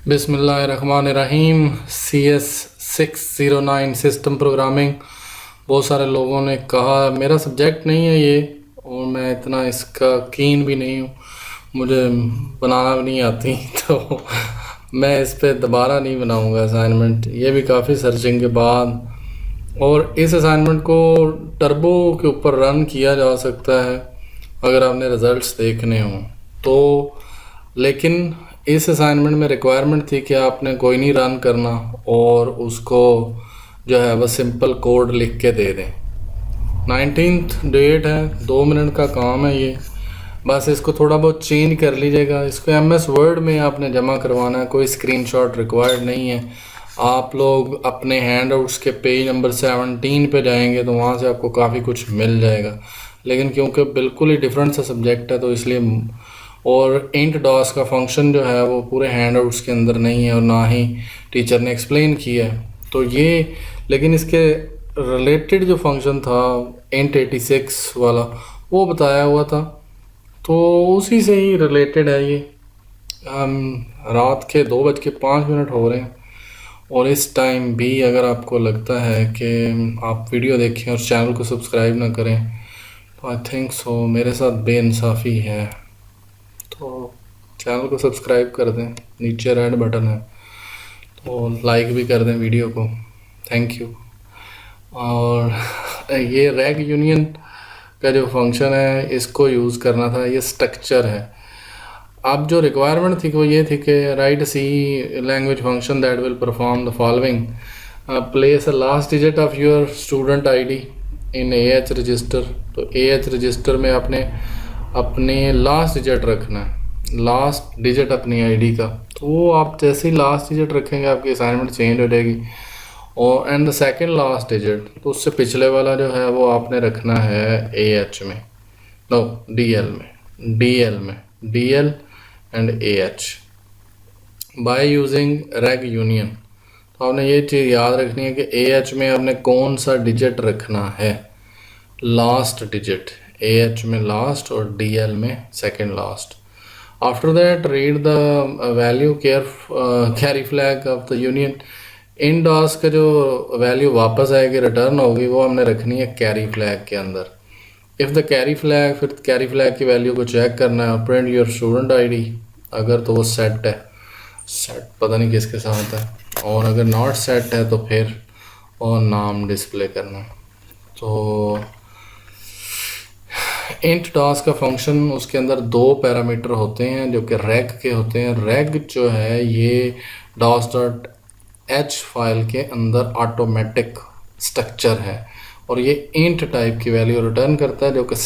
बिस्मिल्लाहिर्रहमानिर्रहीम। CS 609 system programming. बहुत सारे लोगों ने कहा मेरा सब्जेक्ट नहीं है ये, और मैं इतना इसका कीन भी नहीं हूँ, मुझे बनाना भी नहीं आती तो मैं इस पे दोबारा नहीं बनाऊँगा असाइनमेंट। ये भी काफ़ी सर्चिंग के बाद, और इस असाइनमेंट को टर्बो के ऊपर रन किया जा सकता है अगर आपने रिज़ल्ट्स देखने हों तो। लेकिन इस असाइनमेंट में रिक्वायरमेंट थी कि आपने कोई नहीं रन करना और उसको जो है वह सिंपल कोड लिख के दे दें। 19th डेट है, 2 मिनट का काम है ये। बस इसको थोड़ा बहुत चेंज कर लीजिएगा। इसको MS वर्ड में आपने जमा करवाना है, कोई स्क्रीनशॉट रिक्वायर्ड नहीं है। आप लोग अपने हैंडआउट्स के पेज नंबर 17 पे जाएंगे तो वहाँ से आपको काफ़ी कुछ मिल जाएगा। लेकिन क्योंकि बिल्कुल ही डिफरेंट सा सब्जेक्ट है तो इसलिए, और इंट डॉस का फंक्शन जो है वो पूरे हैंडआउट्स के अंदर नहीं है और ना ही टीचर ने एक्सप्लेन किया है तो ये। लेकिन इसके रिलेटेड जो फंक्शन था इंट 86 वाला वो बताया हुआ था, तो उसी से ही रिलेटेड है ये। रात के 2:05 हो रहे हैं और इस टाइम भी अगर आपको लगता है कि आप वीडियो देखें और चैनल को सब्सक्राइब ना करें तो आई थिंक सो मेरे साथ बेइंसाफ़ी है। तो चैनल को सब्सक्राइब कर दें, नीचे रेड बटन है, तो लाइक भी कर दें वीडियो को, थैंक यू। और ये रैग यूनियन का जो फंक्शन है इसको यूज़ करना था, ये स्ट्रक्चर है। अब जो रिक्वायरमेंट थी वो ये थी कि write C language function that will perform the following, place a last digit of your student ID in AH register. तो AH रजिस्टर में आपने अपने लास्ट डिजिट रखना है, लास्ट डिजिट अपनी ID का। तो वो आप जैसे ही लास्ट डिजिट रखेंगे आपकी असाइनमेंट चेंज हो जाएगी। और and the second last digit, तो उससे पिछले वाला जो है वो आपने रखना है AH में, नो DL में, DL and AH by using rag union. तो आपने ये चीज़ याद रखनी है कि AH में आपने कौन सा डिजिट रखना है, लास्ट डिजिट, AH में लास्ट और DL में second last. After that read the value carry flag of the union. In DOS का जो वैल्यू वापस आएगी, रिटर्न होगी, वो हमने रखनी है कैरी फ्लैग के अंदर। इफ़ द कैरी फ्लैग, फिर कैरी फ्लैग की वैल्यू को चेक करना है, प्रिंट योर स्टूडेंट ID अगर तो वो सेट है, सेट पता नहीं किसके साथ है, और अगर नॉट सेट है तो फिर और नाम डिस्प्ले करना। तो इंट डॉस का फंक्शन, उसके अंदर 2 पैरामीटर होते हैं जो कि रैग के होते हैं। रैग जो है ये dos.h फाइल के अंदर ऑटोमेटिक स्ट्रक्चर है और ये इंट टाइप की वैल्यू रिटर्न करता है जो कि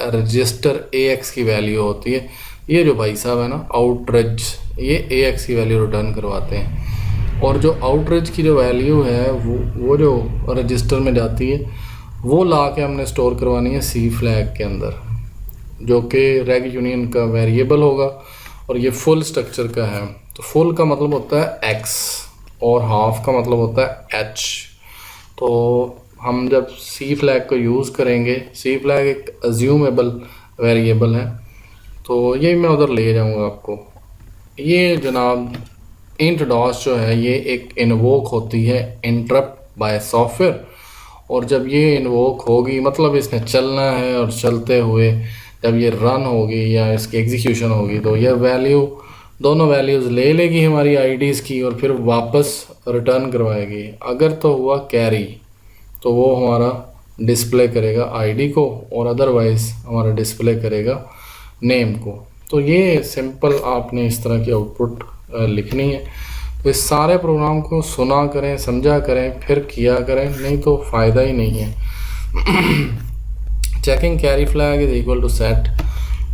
रजिस्टर AX की वैल्यू होती है। ये जो भाई साहब है ना आउटरेज, ये AX की वैल्यू रिटर्न करवाते हैं, और जो आउटरेज की जो वैल्यू है वो जो रजिस्टर में जाती है वो ला के हमने स्टोर करवानी है C फ्लैग के अंदर, जो कि रैग यूनियन का वेरिएबल होगा। और ये फुल स्ट्रक्चर का है, तो फुल का मतलब होता है X और हाफ का मतलब होता है H। तो हम जब C फ्लैग को यूज़ करेंगे, C फ्लैग एक अज्यूमेबल वेरिएबल है, तो ये मैं उधर ले जाऊंगा आपको। ये जनाब इंट डॉस जो है ये एक इन्वोक होती है इंटरप्ट बाय सॉफ्टवेयर, और जब ये इन्वोक होगी मतलब इसने चलना है, और चलते हुए जब ये रन होगी या इसकी एग्जीक्यूशन होगी तो ये वैल्यू, दोनों वैल्यूज़ ले लेगी हमारी IDs की और फिर वापस रिटर्न करवाएगी। अगर तो हुआ कैरी तो वो हमारा डिस्प्ले करेगा ID को, और अदरवाइज़ हमारा डिस्प्ले करेगा नेम को। तो ये सिंपल आपने इस तरह की आउटपुट लिखनी है। तो इस सारे प्रोग्राम को सुना करें, समझा करें, फिर किया करें, नहीं तो फ़ायदा ही नहीं है। Checking carry flag is equal to set.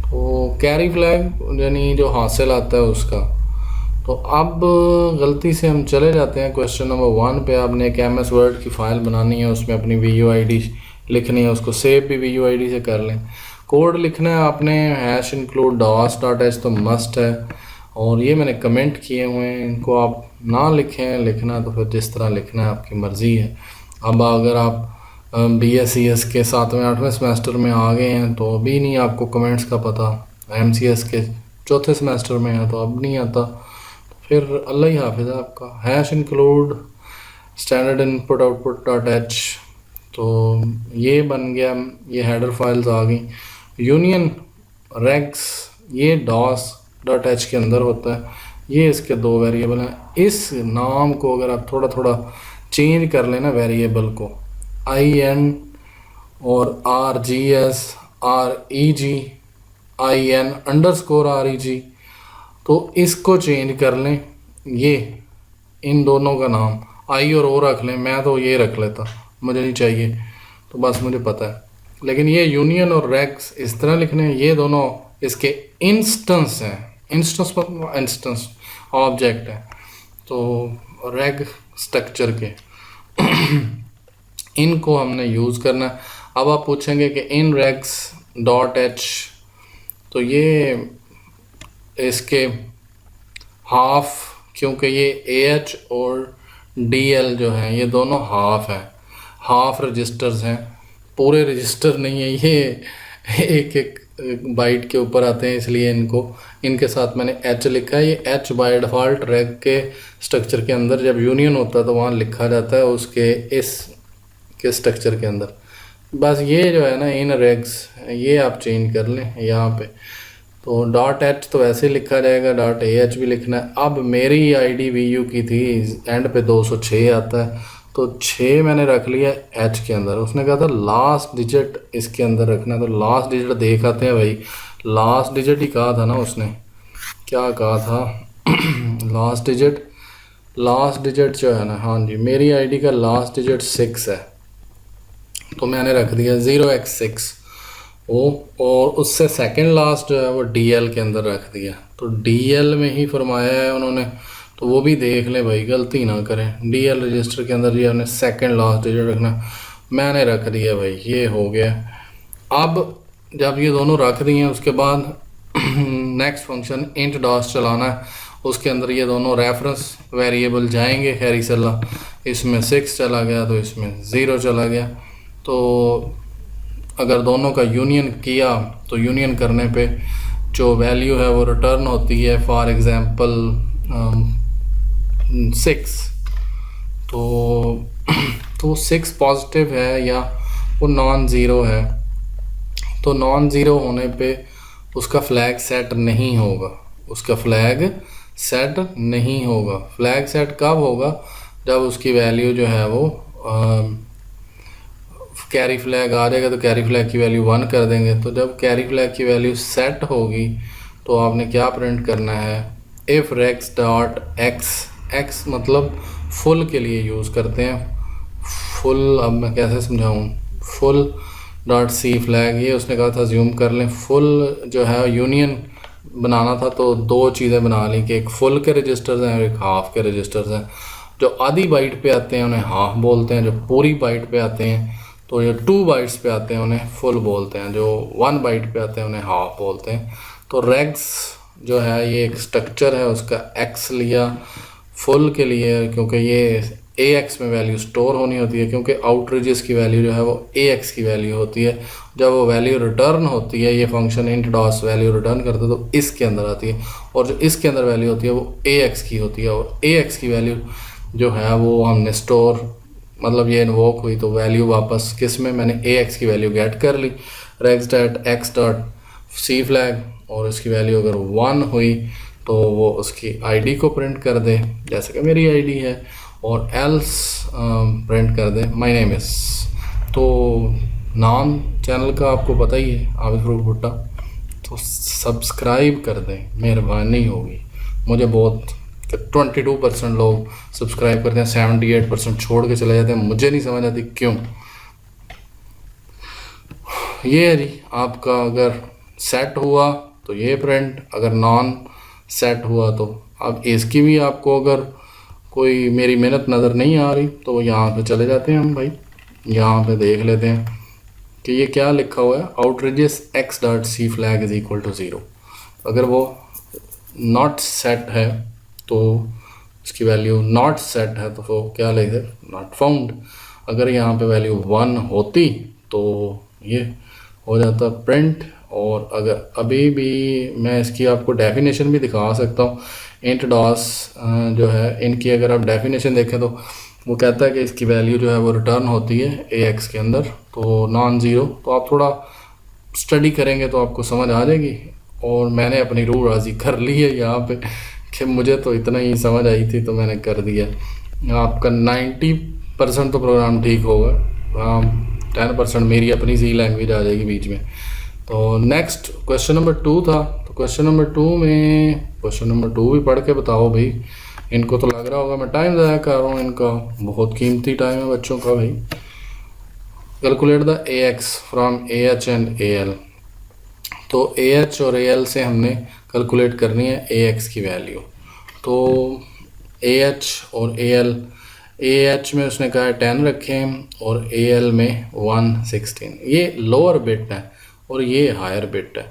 तो कैरी फ्लैग यानी जो हासिल आता है उसका। तो अब गलती से हम चले जाते हैं क्वेश्चन नंबर 1 पे। आपने एक MS वर्ड की फ़ाइल बनानी है, उसमें अपनी VUID लिखनी है, उसको सेव भी VUID से कर लें। कोड लिखना है आपने #include dos.h तो मस्ट है, और ये मैंने कमेंट किए हुए हैं, इनको आप ना लिखें, लिखना तो फिर जिस तरह लिखना है आपकी मर्ज़ी है। अब अगर आप BScs के 7वें 8वें सेमेस्टर में आ गए हैं तो अभी नहीं आपको कमेंट्स का पता, MCS के 4थे सेमेस्टर में है तो अब नहीं आता, फिर अल्लाह ही हाफिज़ है आपका। Hash include standard input output dot H, तो ये बन गया, ये हेडर फाइल्स आ गई। यूनियन रेग्स ये डॉस डॉट एच के अंदर होता है, ये इसके दो वेरिएबल हैं। इस नाम को अगर आप थोड़ा थोड़ा चेंज कर लेना वेरिएबल को, आई एन और R G S R E G I N underscore R E G, तो इसको चेंज कर लें। ये इन दोनों का नाम आई और ओ रख लें, मैं तो ये रख लेता, मुझे नहीं चाहिए, तो बस मुझे पता है। लेकिन ये यूनियन और रेग्स इस तरह लिखने हैं, ये दोनों इसके इंस्टेंस हैं। इंस्टेंस मतलब इंस्टेंस ऑब्जेक्ट है, तो रेग स्ट्रक्चर के इनको हमने यूज़ करना है। अब आप पूछेंगे कि इन रेग्स डॉट एच, तो ये इसके हाफ, क्योंकि ये ए एच और डी एल जो हैं ये दोनों हाफ हैं, हाफ रजिस्टर्स हैं, पूरे रजिस्टर नहीं है ये, एक एक बाइट के ऊपर आते हैं, इसलिए इनको इनके साथ मैंने एच लिखा है। ये एच बाय डिफ़ॉल्ट रेग के स्ट्रक्चर के अंदर जब यूनियन होता है तो वहाँ लिखा जाता है उसके इस के स्ट्रक्चर के अंदर। बस ये जो है ना इन रेग्स, ये आप चेंज कर लें यहाँ पे, तो डॉट एच तो वैसे लिखा जाएगा, डॉट ए एच भी लिखना है। अब मेरी आईडी वी यू की थी, एंड पे 206 आता है, तो 6 मैंने रख लिया एच के अंदर। उसने कहा था लास्ट डिजिट इसके अंदर रखना, तो लास्ट डिजिट देख आते हैं भाई। लास्ट डिजिट ही कहा था ना उसने, क्या कहा था लास्ट डिजिट जो है ना, हाँ जी, मेरी आईडी का लास्ट डिजिट 6 है, तो मैंने रख दिया 0x6 वो, और उससे सेकंड लास्ट जो है वो DL के अंदर रख दिया। तो DL में ही फरमाया है उन्होंने, तो वो भी देख लें भाई, गलती ना करें। DL रजिस्टर के अंदर ये हमने सेकंड लास्ट डिजिट रखना, मैंने रख दिया भाई, ये हो गया। अब जब ये दोनों रख दिए उसके बाद नेक्स्ट फंक्शन इंट डॉस चलाना है, उसके अंदर ये दोनों रेफरेंस वेरिएबल जाएंगे खैरी सल्ला। इसमें 6 चला गया तो इसमें 0 चला गया। तो अगर दोनों का यूनियन किया तो यूनियन करने पे जो वैल्यू है वो रिटर्न होती है, फॉर एग्ज़ाम्पल 6, तो 6 पॉजिटिव है या वो नॉन ज़ीरो है, तो नॉन ज़ीरो होने पे उसका फ्लैग सेट नहीं होगा, उसका फ्लैग सेट नहीं होगा। फ्लैग सेट कब होगा, जब उसकी वैल्यू जो है वो कैरी फ्लैग आ जाएगा, तो कैरी फ्लैग की वैल्यू 1 कर देंगे। तो जब कैरी फ्लैग की वैल्यू सेट होगी तो आपने क्या प्रिंट करना है, if regs dot x, x मतलब फुल के लिए यूज़ करते हैं, फुल, अब मैं कैसे समझाऊँ, फुल डॉट सी फ्लैग, ये उसने कहा था ज्यूम कर लें। फुल जो है यूनियन बनाना था तो 2 चीज़ें बना ली, कि एक फुल के रजिस्टर्स हैं और एक हाफ के रजिस्टर्स हैं। जो आधी बाइट पे आते हैं उन्हें हाफ बोलते हैं, जो पूरी बाइट पे आते हैं तो ये 2 बाइट्स पे आते हैं उन्हें फुल बोलते हैं, जो 1 बाइट पे आते हैं उन्हें हाफ बोलते हैं। तो रेग्स जो है ये एक स्ट्रक्चर है, उसका एक्स लिया फुल के लिए, क्योंकि ये ए एक्स में वैल्यू स्टोर होनी होती है, क्योंकि आउटरीजेस की वैल्यू जो है वो ए एक्स की वैल्यू होती है। जब वो वैल्यू रिटर्न होती है, ये function int DOS value return करता है, तो इसके अंदर आती है, और जो इसके अंदर वैल्यू होती है वो ए एक्स की होती है, और ए एक्स की वैल्यू जो है वो हमने स्टोर, मतलब ये इन्वोक हुई तो वैल्यू वापस किस में, मैंने ए एक्स की वैल्यू गेट कर ली, regs dot x dot C flag, और इसकी वैल्यू अगर 1 हुई तो वो उसकी आईडी को प्रिंट कर दे, जैसे कि मेरी आईडी है, और एल्स प्रिंट कर दे माय नेम इज़। तो नाम चैनल का आपको पता ही है, आबिद फरूक भुट्टा, तो सब्सक्राइब कर दें, मेहरबानी होगी। मुझे बहुत 22% लोग सब्सक्राइब करते हैं, 78% छोड़ के चले जाते हैं, मुझे नहीं समझ आती क्यों। ये है जी, आपका अगर सेट हुआ तो ये प्रिंट, अगर नॉन सेट हुआ तो अब इसकी भी आपको अगर कोई मेरी मेहनत नज़र नहीं आ रही तो यहाँ पे चले जाते हैं हम भाई, यहाँ पे देख लेते हैं कि ये क्या लिखा हुआ है, outregs X dot C flag is equal to 0। अगर वो नॉट सेट है तो इसकी वैल्यू नॉट सेट है तो वो क्या लिखे, नॉट फाउंड। अगर यहाँ पे वैल्यू 1 होती तो ये हो जाता प्रिंट, और अगर अभी भी मैं इसकी आपको डेफिनेशन भी दिखा सकता हूँ। इंट डॉस जो है इनकी अगर आप डेफिनेशन देखें तो वो कहता है कि इसकी वैल्यू जो है वो रिटर्न होती है AX के अंदर, तो नॉन ज़ीरो। तो आप थोड़ा स्टडी करेंगे तो आपको समझ आ जाएगी। और मैंने अपनी रूह राज़ी कर ली है यहाँ पे कि मुझे तो इतना ही समझ आई थी तो मैंने कर दिया। आपका 90% तो प्रोग्राम ठीक होगा, 10% मेरी अपनी सी लैंग्वेज आ जाएगी बीच में। तो नेक्स्ट क्वेश्चन नंबर 2 था। तो क्वेश्चन नंबर 2 भी पढ़ के बताओ भाई। इनको तो लग रहा होगा मैं टाइम ज़ाया कर रहा हूँ, इनका बहुत कीमती टाइम है बच्चों का भाई। Calculate the AX from AH and AL। तो AH और AL से हमने कैलकुलेट करनी है AX की वैल्यू। तो AH और AH में उसने कहा है 10 रखें और AL में 116। ये लोअर बिट है और ये हायर बिट है।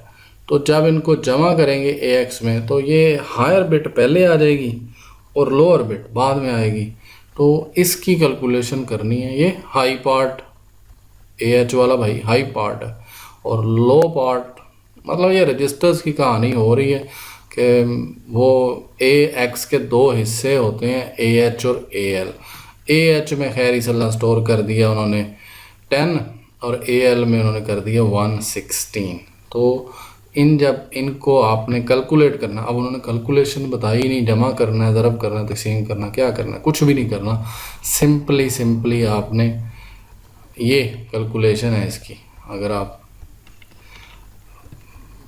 तो जब इनको जमा करेंगे AX में तो ये हायर बिट पहले आ जाएगी और लोअर बिट बाद में आएगी। तो इसकी कैलकुलेशन करनी है। ये हाई पार्ट AH वाला भाई हाई पार्ट है और लो पार्ट, मतलब ये रजिस्टर्स की कहानी हो रही है कि वो AX के 2 हिस्से होते हैं, AH और AL। AH में खैर सल्ला स्टोर कर दिया उन्होंने 10 और AL में उन्होंने कर दिया 116। तो जब इनको आपने कैलकुलेट करना, अब उन्होंने कैलकुलेशन बताई नहीं, जमा करना है, ज़रब करना है, तकसीम करना, क्या करना है, कुछ भी नहीं करना। सिंपली आपने ये कैलकुलेशन है इसकी। अगर आप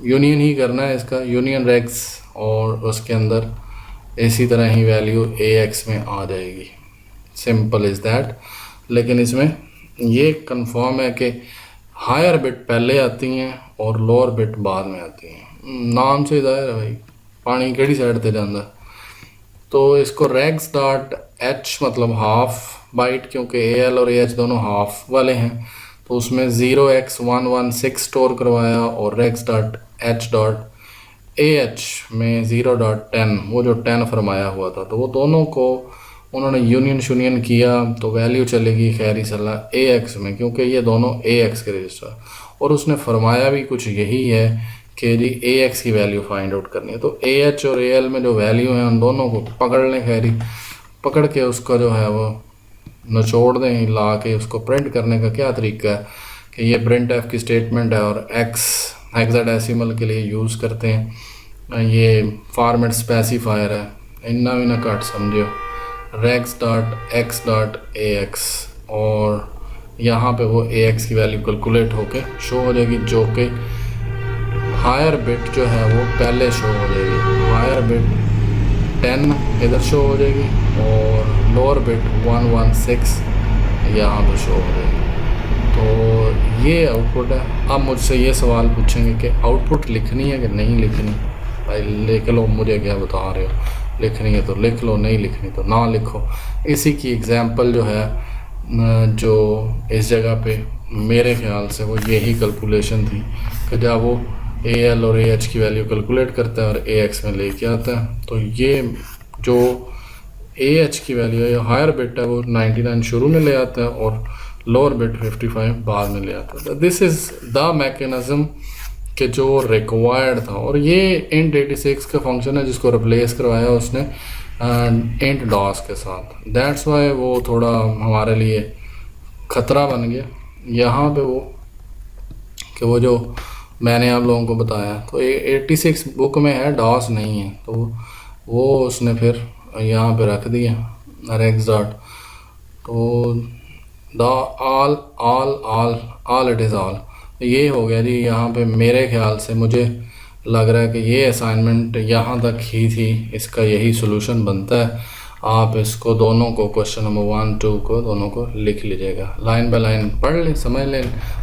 यूनियन ही करना है इसका, यूनियन रेक्स, और उसके अंदर इसी तरह ही वैल्यू AX में आ जाएगी। Simple is that. लेकिन इसमें ये कंफर्म है कि हायर बिट पहले आती हैं और लोअर बिट बाद में आती हैं। नाम से जाहिर है भाई पानी केड़ी साइड ते जाता। तो इसको रेक्स डॉट H मतलब हाफ बाइट, क्योंकि AL और AH दोनों हाफ वाले हैं तो उसमें 0x116 स्टोर करवाया और regs dot H dot AH में 0.10 वो जो 10 फरमाया हुआ था, तो वो दोनों को उन्होंने यूनियन किया तो वैल्यू चलेगी खैरी सल्ला AX में, क्योंकि ये दोनों AX के रजिस्टर। और उसने फरमाया भी कुछ यही है कि जी AX की वैल्यू फाइंड आउट करनी है। तो AH और AL में जो वैल्यू है उन दोनों को पकड़ लें खैरी, पकड़ के उसका जो है वो निचोड़ दें, ला के उसको प्रिंट करने का क्या तरीका है कि ये प्रिंट एफ की स्टेटमेंट है और X हेक्साडेसिमल के लिए यूज़ करते हैं। ये फॉर्मेट स्पेसिफायर है, इन्ना भी ना घट समझो। Regs dot x dot AX और यहाँ पे वो AX की वैल्यू कैलकुलेट होके शो हो जाएगी, जो कि हायर बिट जो है वो पहले शो हो जाएगी। हायर बिट 10 इधर शो हो जाएगी और लोअर बिट 116 यहाँ पे शो हो जाएगी। तो ये आउटपुट है। अब मुझसे ये सवाल पूछेंगे कि आउटपुट लिखनी है कि नहीं लिखनी। भाई लिख लो, मुझे क्या बता रहे हो, लिखनी है तो लिख लो, नहीं लिखनी तो ना लिखो। इसी की एग्जांपल जो है जो इस जगह पे मेरे ख्याल से वो यही कैलकुलेशन थी कि जब वो AL और AH की वैल्यू कैलकुलेट करता है और AX में लेके आता है, तो ये जो AH की वैल्यू है हायर बिट है वो 99 शुरू में ले आता है और लोअर बिट 55 बाद में ले आता है। दिस इज़ द मैकेनिज्म कि जो रिक्वायर्ड था। और ये इंट 86 का फंक्शन है जिसको रिप्लेस करवाया उसने इंट डॉस के साथ। दैट्स वाई वो थोड़ा हमारे लिए ख़तरा बन गया यहाँ पे वो कि वो जो मैंने आप लोगों को बताया तो 86 बुक में है, डॉस नहीं है, तो वो उसने फिर यहाँ पे रख दिया रेक्स डॉट। तो the all it is all ये हो गया जी। यहाँ पे मेरे ख्याल से मुझे लग रहा है कि ये असाइनमेंट यहाँ तक ही थी, इसका यही सोल्यूशन बनता है। आप इसको दोनों को क्वेश्चन नंबर 1 2 को दोनों को लिख लीजिएगा, लाइन बाय लाइन पढ़ लें, समझ लें,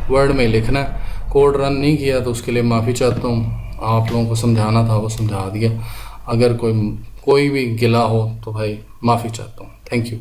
वर्ड में लिखना है। कोड रन नहीं किया तो उसके लिए माफ़ी चाहता हूँ, आप लोगों को समझाना था वो समझा दिया। अगर कोई भी गिला हो तो भाई माफ़ी चाहता हूँ। Thank you.